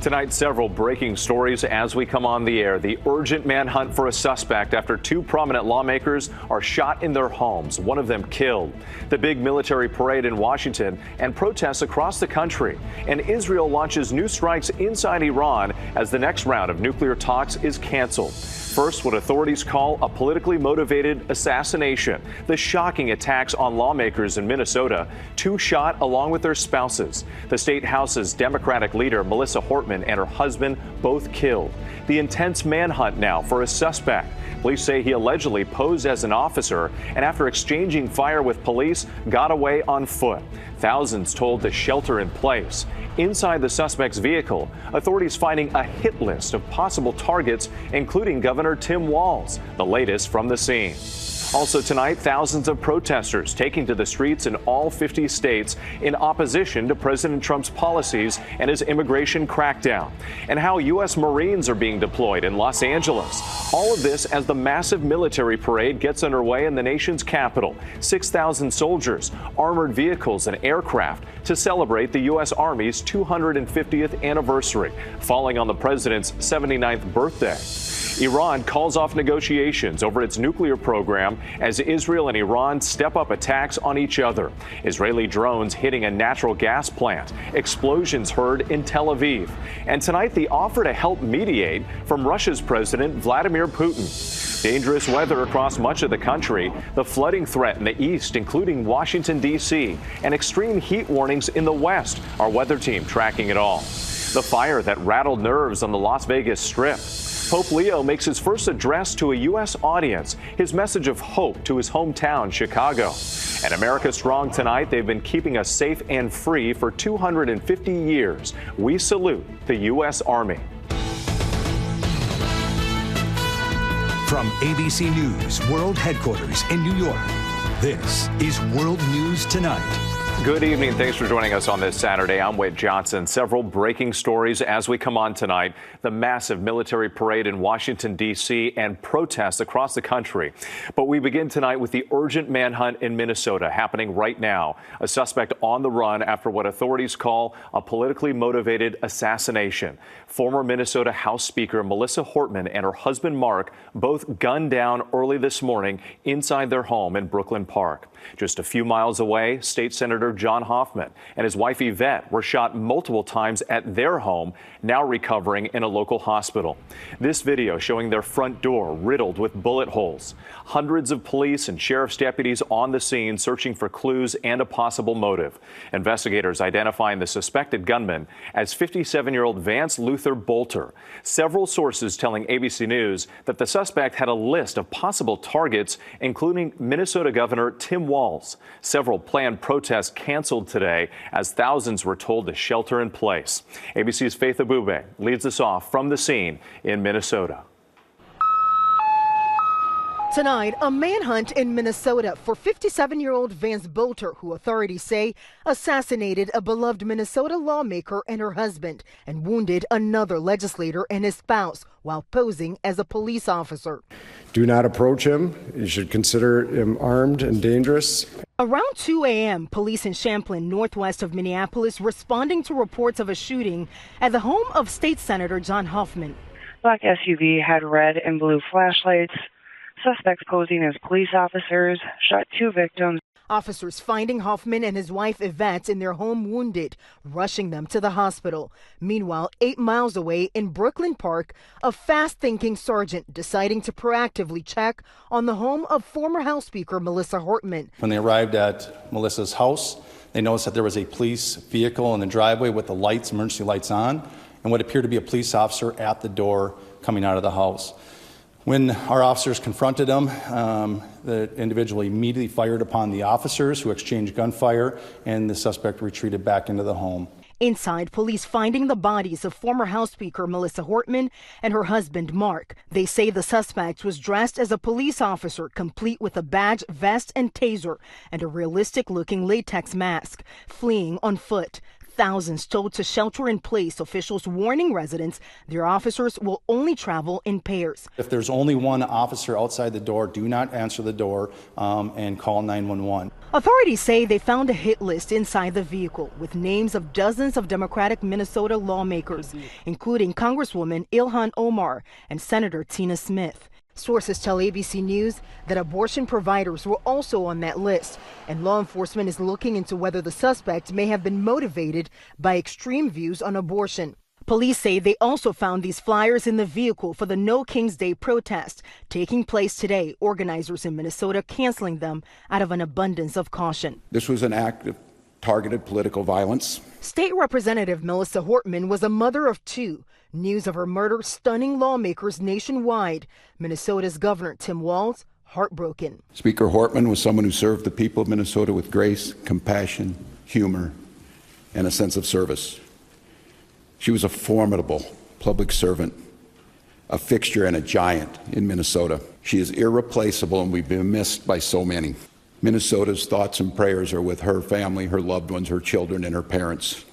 Tonight, several breaking stories as we come on the air. The urgent manhunt for a suspect after two prominent lawmakers are shot in their homes, one of them killed. The big military parade in Washington and protests across the country. And Israel launches new strikes inside Iran as the next round of nuclear talks is canceled. First, what authorities call a politically motivated assassination. The shocking attacks on lawmakers in Minnesota, two shot along with their spouses. The state house's Democratic leader, Melissa Hortman, and her husband both killed. The intense manhunt now for a suspect. Police say he allegedly posed as an officer and after exchanging fire with police, got away on foot. Thousands told to shelter in place. Inside the suspect's vehicle, authorities finding a hit list of possible targets, including Governor Tim Walz, the latest from the scene. Also tonight, thousands of protesters taking to the streets in all 50 states in opposition to President Trump's policies and his immigration crackdown, and how U.S. Marines are being deployed in Los Angeles. All of this as the massive military parade gets underway in the nation's capital. 6,000 soldiers, armored vehicles, and aircraft to celebrate the U.S. Army's 250th anniversary, falling on the president's 79th birthday. Iran calls off negotiations over its nuclear program as Israel and Iran step up attacks on each other. Israeli drones hitting a natural gas plant. Explosions heard in Tel Aviv. And tonight, the offer to help mediate from Russia's President Vladimir Putin. Dangerous weather across much of the country. The flooding threat in the east, including Washington, D.C., and extreme heat warnings in the west. Our weather team tracking it all. The fire that rattled nerves on the Las Vegas Strip. Pope Leo makes his first address to a U.S. audience, his message of hope to his hometown, Chicago. And America Strong tonight, they've been keeping us safe and free for 250 years. We salute the U.S. Army. From ABC News World Headquarters in New York, this is World News Tonight. Good evening. Thanks for joining us on this Saturday. I'm Whit Johnson. Several breaking stories as we come on tonight. The massive military parade in Washington, D.C. and protests across the country. But we begin tonight with the urgent manhunt in Minnesota happening right now. A suspect on the run after what authorities call a politically motivated assassination. Former Minnesota House Speaker Melissa Hortman and her husband Mark both gunned down early this morning inside their home in Brooklyn Park. Just a few miles away, State Senator John Hoffman and his wife Yvette were shot multiple times at their home, now recovering in a local hospital. This video showing their front door riddled with bullet holes. Hundreds of police and sheriff's deputies on the scene searching for clues and a possible motive. Investigators identifying the suspected gunman as 57-year-old Vance Luther Bolter. Several sources telling ABC News that the suspect had a list of possible targets, including Minnesota Governor Tim Walz. Several planned protests canceled today as thousands were told to shelter in place. ABC's Faith Abubey leads us off from the scene in Minnesota. Tonight, a manhunt in Minnesota for 57-year-old Vance Bolter, who authorities say assassinated a beloved Minnesota lawmaker and her husband and wounded another legislator and his spouse while posing as a police officer. Do not approach him. You should consider him armed and dangerous. Around 2 a.m., police in Champlain, northwest of Minneapolis, responding to reports of a shooting at the home of State Senator John Hoffman. Black SUV had red and blue flashlights. Suspects posing as police officers shot two victims. Officers finding Hoffman and his wife Yvette in their home wounded, rushing them to the hospital. Meanwhile, 8 miles away in Brooklyn Park, a fast-thinking sergeant deciding to proactively check on the home of former House Speaker Melissa Hortman. When they arrived at Melissa's house, they noticed that there was a police vehicle in the driveway with the lights, emergency lights on, and what appeared to be a police officer at the door coming out of the house. When our officers confronted him, the individual immediately fired upon the officers, who exchanged gunfire, and the suspect retreated back into the home. Inside, police finding the bodies of former House Speaker Melissa Hortman and her husband Mark. They say the suspect was dressed as a police officer, complete with a badge, vest, and taser, and a realistic-looking latex mask, fleeing on foot. thousands told to shelter in place, officials warning residents their officers will only travel in pairs. If there's only one officer outside the door, do not answer the door and call 911. Authorities say they found a hit list inside the vehicle with names of dozens of Democratic Minnesota lawmakers, including Congresswoman Ilhan Omar and Senator Tina Smith. Sources tell ABC News that abortion providers were also on that list, and law enforcement is looking into whether the suspect may have been motivated by extreme views on abortion. Police say they also found these flyers in the vehicle for the No King's Day protest taking place today, organizers in Minnesota canceling them out of an abundance of caution. This was an act of targeted political violence. State Representative Melissa Hortman was a mother of two. News of her murder stunning lawmakers nationwide. Minnesota's Governor Tim Walz heartbroken. Speaker Hortman was someone who served the people of Minnesota with grace, compassion, humor, and a sense of service. She was a formidable public servant, a fixture and a giant in Minnesota. She is irreplaceable, and we've been missed by so many. Minnesota's thoughts and prayers are with her family, her loved ones, her children, and her parents.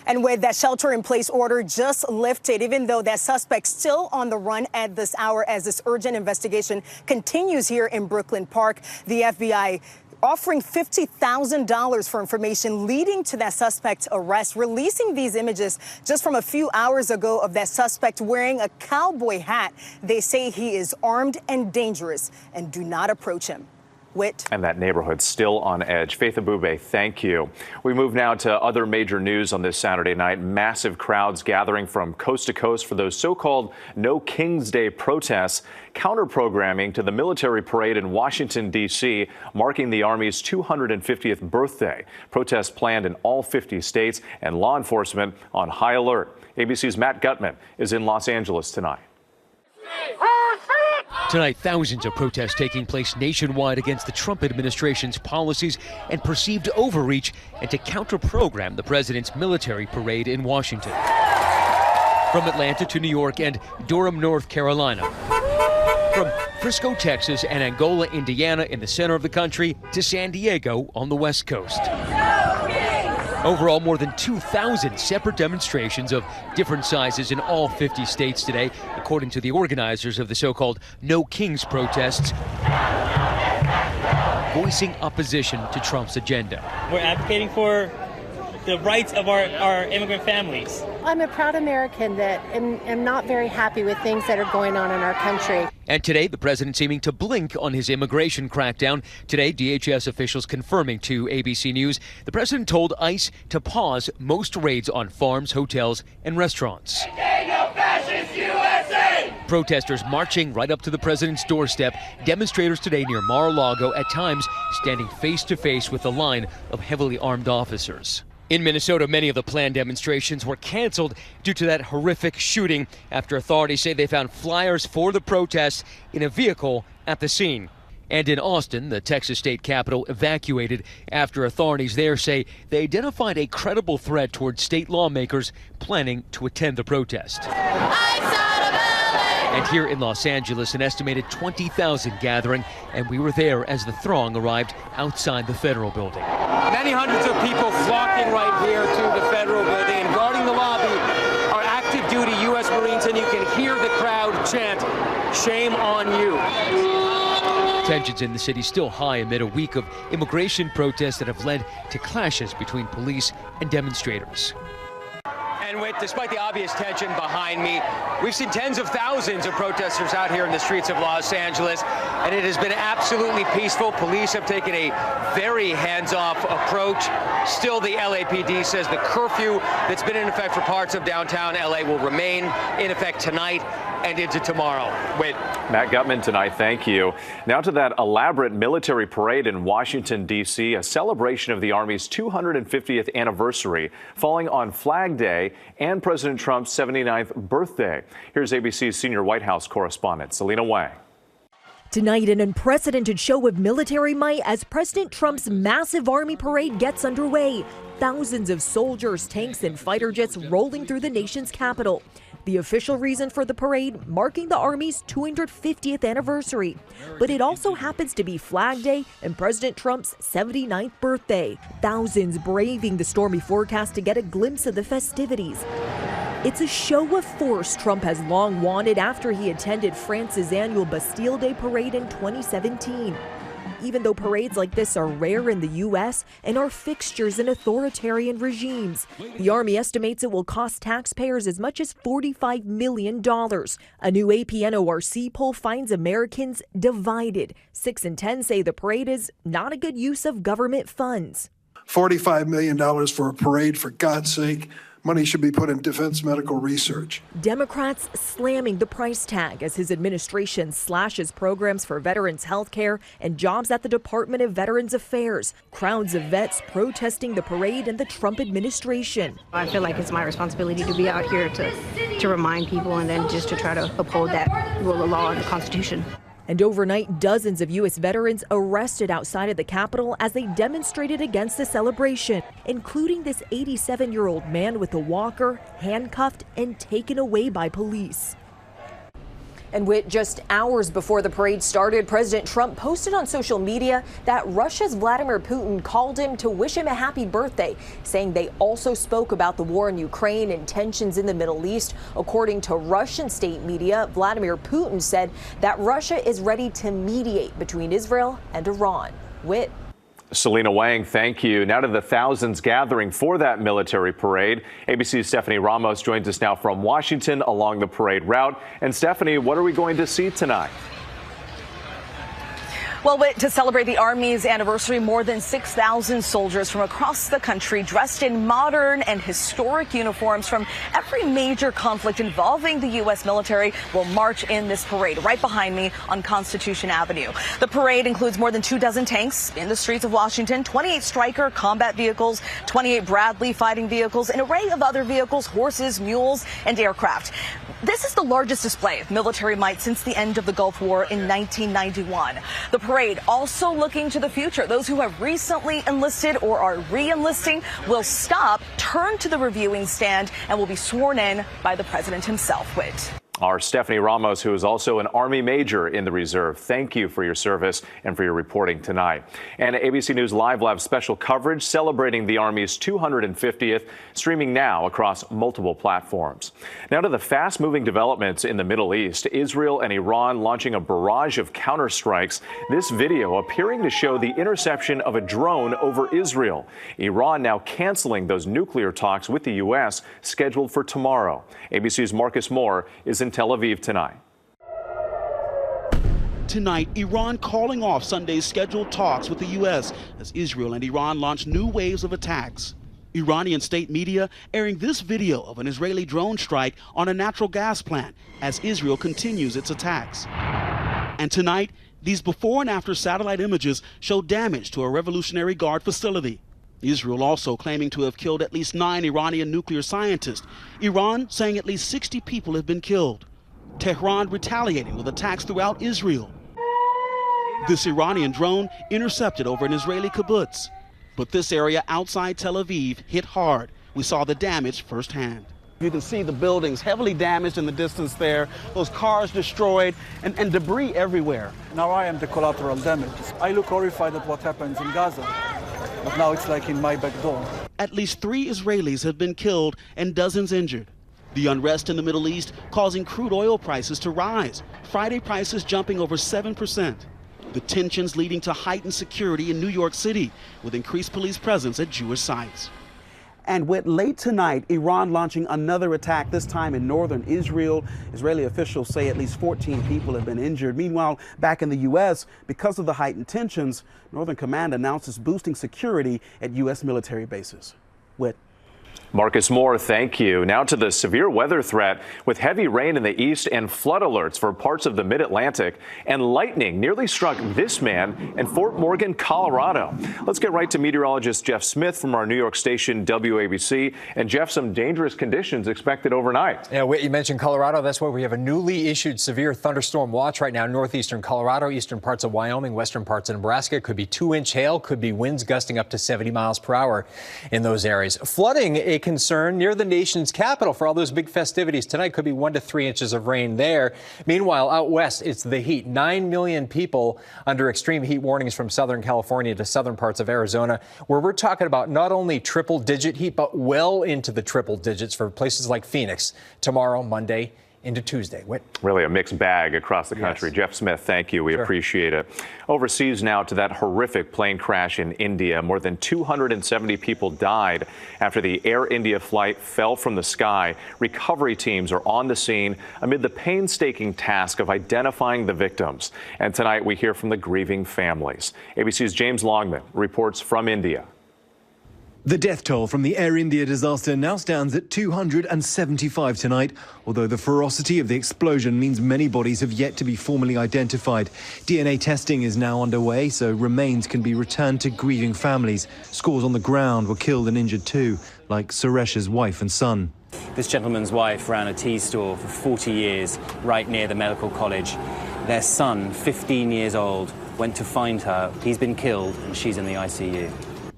And with that shelter-in-place order just lifted, even though that suspect's still on the run at this hour as this urgent investigation continues here in Brooklyn Park, the FBI offering $50,000 for information leading to that suspect's arrest, releasing these images just from a few hours ago of that suspect wearing a cowboy hat. They say he is armed and dangerous, and do not approach him. Whit. And that neighborhood still on edge. Faith Abubey, thank you. We move now to other major news on this Saturday night. Massive crowds gathering from coast to coast for those so-called No King's Day protests, counter-programming to the military parade in Washington, D.C., marking the Army's 250th birthday. Protests planned in all 50 states and law enforcement on high alert. ABC's Matt Gutman is in Los Angeles tonight. Tonight, thousands of protests taking place nationwide against the Trump administration's policies and perceived overreach, and to counter-program the president's military parade in Washington. From Atlanta to New York and Durham, North Carolina. From Frisco, Texas and Angola, Indiana in the center of the country to San Diego on the West Coast. Overall, more than 2,000 separate demonstrations of different sizes in all 50 states today, according to the organizers of the so-called No Kings protests, voicing opposition to Trump's agenda. We're advocating for the rights of our immigrant families. I'm a proud American that am not very happy with things that are going on in our country. And today, the president seeming to blink on his immigration crackdown. Today, DHS officials confirming to ABC News the president told ICE to pause most raids on farms, hotels, and restaurants. Protesters marching right up to the president's doorstep. Demonstrators today near Mar-a-Lago, at times standing face-to-face with a line of heavily armed officers. In Minnesota, many of the planned demonstrations were canceled due to that horrific shooting after authorities say they found flyers for the protests in a vehicle at the scene. And in Austin, the Texas state capital evacuated after authorities there say they identified a credible threat towards state lawmakers planning to attend the protest. And here in Los Angeles, an estimated 20,000 gathering, and we were there as the throng arrived outside the federal building. Many hundreds of people flocking right here to the federal building, and guarding the lobby are active duty U.S. Marines, and you can hear the crowd chant, "Shame on you." Tensions in the city still high amid a week of immigration protests that have led to clashes between police and demonstrators. And despite the obvious tension behind me, we've seen tens of thousands of protesters out here in the streets of Los Angeles, and it has been absolutely peaceful. Police have taken a very hands-off approach. Still, the LAPD says the curfew that's been in effect for parts of downtown LA will remain in effect tonight and into tomorrow. Matt Gutman tonight, thank you. Now to that elaborate military parade in Washington, D.C., a celebration of the Army's 250th anniversary, falling on Flag Day and President Trump's 79th birthday. Here's ABC's senior White House correspondent, Selena Wang. Tonight, an unprecedented show of military might as President Trump's massive army parade gets underway. Thousands of soldiers, tanks, and fighter jets rolling through the nation's capital. The official reason for the parade, marking the Army's 250th anniversary. But it also happens to be Flag Day and President Trump's 79th birthday. Thousands braving the stormy forecast to get a glimpse of the festivities. It's a show of force Trump has long wanted after he attended France's annual Bastille Day parade in 2017. Even though parades like this are rare in the U.S. and are fixtures in authoritarian regimes, the Army estimates it will cost taxpayers as much as $45 million. A new AP NORC poll finds Americans divided. 6 in 10 say the parade is not a good use of government funds. $45 million for a parade, for God's sake. Money should be put in defense medical research. Democrats slamming the price tag as his administration slashes programs for veterans' health care and jobs at the Department of Veterans Affairs. Crowds of vets protesting the parade and the Trump administration. I feel like it's my responsibility to be out here to remind people and then just to try to uphold that rule of law and the Constitution. And overnight, dozens of U.S. veterans arrested outside of the Capitol as they demonstrated against the celebration, including this 87-year-old man with a walker, handcuffed and taken away by police. And with just hours before the parade started, President Trump posted on social media that Russia's Vladimir Putin called him to wish him a happy birthday, saying they also spoke about the war in Ukraine and tensions in the Middle East. According to Russian state media, Vladimir Putin said that Russia is ready to mediate between Israel and Iran. Whit. Selena Wang, thank you. Now to the thousands gathering for that military parade. ABC's Stephanie Ramos joins us now from Washington along the parade route. And Stephanie, what are we going to see tonight? Well, to celebrate the Army's anniversary, more than 6,000 soldiers from across the country dressed in modern and historic uniforms from every major conflict involving the U.S. military will march in this parade right behind me on Constitution Avenue. The parade includes more than 24 tanks in the streets of Washington, 28 Stryker combat vehicles, 28 Bradley fighting vehicles, an array of other vehicles, horses, mules, and aircraft. This is the largest display of military might since the end of the Gulf War in 1991. The parade also looking to the future. Those who have recently enlisted or are re-enlisting will stop, turn to the reviewing stand, and will be sworn in by the president himself. Whit. Our Stephanie Ramos, who is also an Army major in the reserve. Thank you for your service and for your reporting tonight. And ABC News Live will have special coverage celebrating the Army's 250th, streaming now across multiple platforms. Now to the fast-moving developments in the Middle East. Israel and Iran launching a barrage of counterstrikes. This video appearing to show the interception of a drone over Israel. Iran now canceling those nuclear talks with the U.S. scheduled for tomorrow. ABC's Marcus Moore is in Tel Aviv tonight. Tonight, Iran calling off Sunday's scheduled talks with the U.S. as Israel and Iran launch new waves of attacks. Iranian state media airing this video of an Israeli drone strike on a natural gas plant as Israel continues its attacks. And tonight, these before and after satellite images show damage to a Revolutionary Guard facility. Israel also claiming to have killed at least 9 Iranian nuclear scientists. Iran saying at least 60 people have been killed. Tehran retaliating with attacks throughout Israel. This Iranian drone intercepted over an Israeli kibbutz. But this area outside Tel Aviv hit hard. We saw the damage firsthand. You can see the buildings heavily damaged in the distance there, those cars destroyed, and debris everywhere. Now I am the collateral damage. I look horrified at what happens in Gaza. But now it's like in my back door. At least 3 Israelis have been killed and dozens injured. The unrest in the Middle East causing crude oil prices to rise. Friday prices jumping over 7%. The tensions leading to heightened security in New York City with increased police presence at Jewish sites. And with late tonight, Iran launching another attack, this time in northern Israel. Israeli officials say at least 14 people have been injured. Meanwhile, back in the U.S., because of the heightened tensions, Northern Command announces boosting security at U.S. military bases. Whit. Marcus Moore, thank you. Now to the severe weather threat with heavy rain in the east and flood alerts for parts of the mid-Atlantic. And lightning nearly struck this man in Fort Morgan, Colorado. Let's get right to meteorologist Jeff Smith from our New York station WABC. And Jeff, some dangerous conditions expected overnight. Yeah, Whit, you mentioned Colorado. That's why we have a newly issued severe thunderstorm watch right now. Northeastern Colorado, eastern parts of Wyoming, western parts of Nebraska. Could be 2-inch hail, could be winds gusting up to 70 miles per hour in those areas. Flooding a concern near the nation's capital for all those big festivities tonight. Could be 1 to 3 inches of rain there. Meanwhile, out west, it's the heat. 9 million people under extreme heat warnings from Southern California to southern parts of Arizona, where we're talking about not only triple-digit heat, but well into the triple digits for places like Phoenix tomorrow, Monday, into Tuesday. Whit? Really a mixed bag across the country. Yes. Jeff Smith, thank you. We appreciate it. Overseas now to that horrific plane crash in India. More than 270 people died after the Air India flight fell from the sky. Recovery teams are on the scene amid the painstaking task of identifying the victims. And tonight we hear from the grieving families. ABC's James Longman reports from India. The death toll from the Air India disaster now stands at 275 tonight, although the ferocity of the explosion means many bodies have yet to be formally identified. DNA testing is now underway, so remains can be returned to grieving families. Scores on the ground were killed and injured too, like Suresh's wife and son. This gentleman's wife ran a tea store for 40 years right near the medical college. Their son, 15 years old, went to find her. He's been killed and she's in the ICU.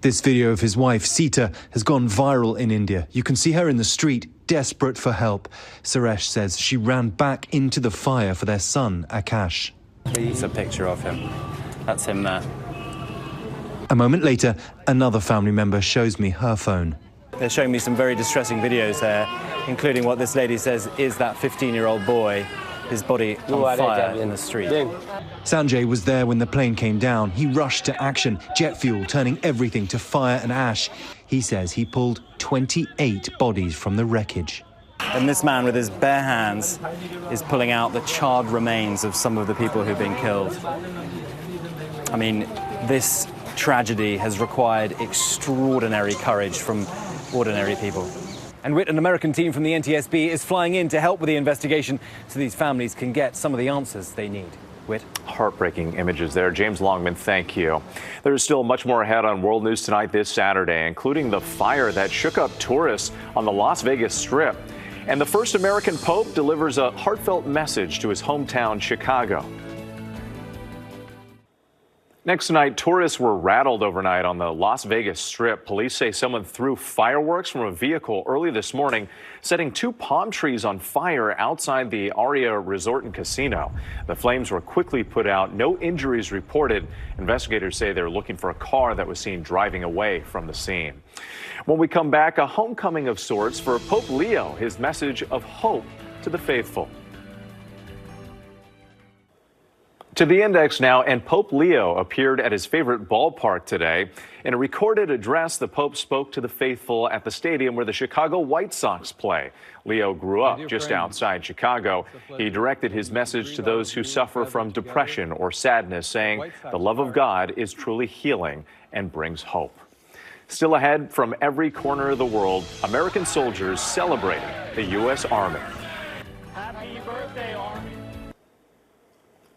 This video of his wife, Sita, has gone viral in India. You can see her in the street, desperate for help. Suresh says she ran back into the fire for their son, Akash. It's a picture of him. That's him there. A moment later, another family member shows me her phone. They're showing me some very distressing videos there, including what this lady says is that 15-year-old boy, his body on fire in the street. Sanjay was there when the plane came down. He rushed to action, jet fuel turning everything to fire and ash. He says he pulled 28 bodies from the wreckage. And this man with his bare hands is pulling out the charred remains of some of the people who've been killed. I mean, this tragedy has required extraordinary courage from ordinary people. And Whit, an American team from the NTSB is flying in to help with the investigation so these families can get some of the answers they need. Whit? Heartbreaking images there. James Longman, thank you. There's still much more ahead on World News Tonight this Saturday, including the fire that shook up tourists on the Las Vegas Strip. And the first American Pope delivers a heartfelt message to his hometown, Chicago. Next tonight, tourists were rattled overnight on the Las Vegas Strip. Police say someone threw fireworks from a vehicle early this morning, setting 2 palm trees on fire outside the Aria Resort and Casino. The flames were quickly put out. No injuries reported. Investigators say they're looking for a car that was seen driving away from the scene. When we come back, a homecoming of sorts for Pope Leo, his message of hope to the faithful. To the index now, and Pope Leo appeared at his favorite ballpark today. In a recorded address, the Pope spoke to the faithful at the stadium where the Chicago White Sox play. Leo grew up just outside Chicago. He directed his message to those who suffer from depression or sadness, saying the love of God is truly healing and brings hope. Still ahead, from every corner of the world, American soldiers celebrating the U.S. Army. Happy birthday, Army.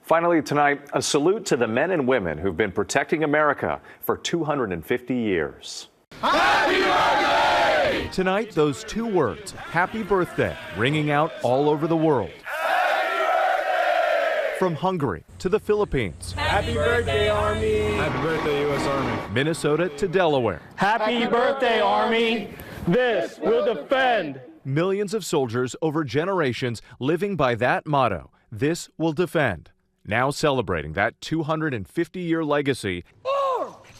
Finally tonight, a salute to the men and women who've been protecting America for 250 years. Happy birthday! Tonight, those 2 words, happy birthday, ringing out all over the world. Happy birthday! From Hungary to the Philippines. Happy birthday, Army! Happy birthday, U.S. Army. Minnesota to Delaware. Happy birthday, Army! This will defend. Millions of soldiers over generations living by that motto, this will defend. Now celebrating that 250-year legacy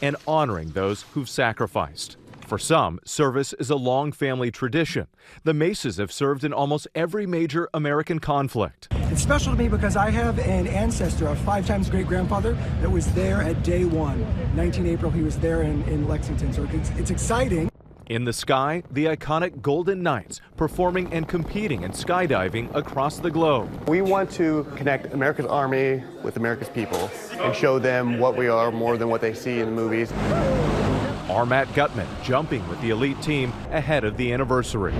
and honoring those who've sacrificed. For some, service is a long family tradition. The Maces have served in almost every major American conflict. It's special to me because I have an ancestor, a 5-times great-grandfather, that was there at day 1. 19 April, he was there in Lexington, so it's exciting. In the sky, the iconic Golden Knights performing and competing in skydiving across the globe. We want to connect America's Army with America's people and show them what we are more than what they see in the movies. Our Matt Gutman jumping with the elite team ahead of the anniversary.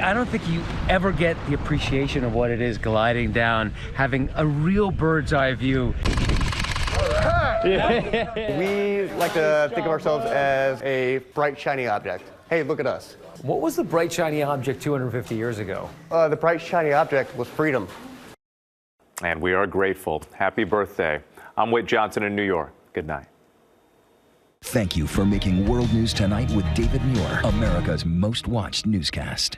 I don't think you ever get the appreciation of what it is gliding down, having a real bird's eye view. We like to think of ourselves as a bright, shiny object. Hey, look at us. What was the bright, shiny object 250 years ago? The bright, shiny object was freedom. And we are grateful. Happy birthday. I'm Whit Johnson in New York. Good night. Thank you for making World News Tonight with Daivd Muir, America's most watched newscast.